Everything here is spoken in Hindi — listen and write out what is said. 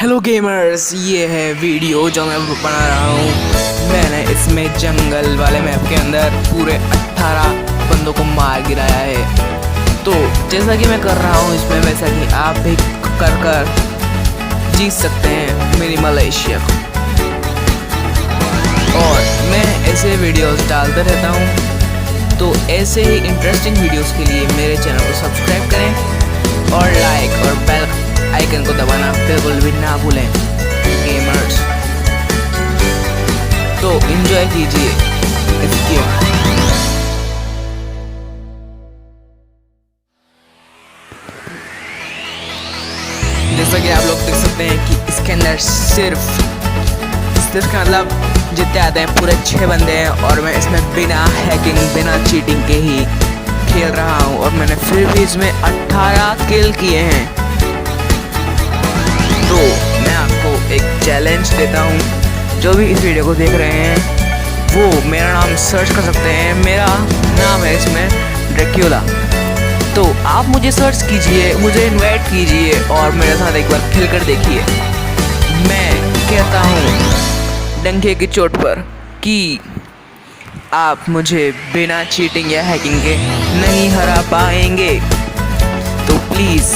हेलो गेमर्स, ये है वीडियो जो मैं बना रहा हूँ। मैंने इसमें जंगल वाले मैप के अंदर पूरे 18 बंदों को मार गिराया है। तो जैसा कि मैं कर रहा हूँ इसमें, वैसा कि आप भी कर जीत सकते हैं मेरी मलेशिया को। और मैं ऐसे वीडियोस डालते रहता हूँ, तो ऐसे ही इंटरेस्टिंग वीडियोस के लिए मेरे चैनल को सब्सक्राइब करें और लाइक और बेल आइकन को दबाना बिल्कुल भी ना भूलें गेमर्स। तो एंजॉय कीजिए इस गेम। जैसा कि आप लोग देख सकते हैं कि इसके अंदर सिर्फ का मतलब जितने आते हैं पूरे 6 बंदे हैं, और मैं इसमें बिना हैकिंग बिना चीटिंग के ही खेल रहा हूँ, और मैंने फिर भी इसमें 18 किल किए हैं। तो मैं आपको एक चैलेंज देता हूँ, जो भी इस वीडियो को देख रहे हैं वो मेरा नाम सर्च कर सकते हैं। मेरा नाम है इसमें ड्रैक्यूला। तो आप मुझे सर्च कीजिए, मुझे इनवाइट कीजिए और मेरे साथ एक बार खेल कर देखिए। मैं कहता हूँ डंके की चोट पर कि आप मुझे बिना चीटिंग या हैकिंग के नहीं हरा पाएंगे। तो प्लीज़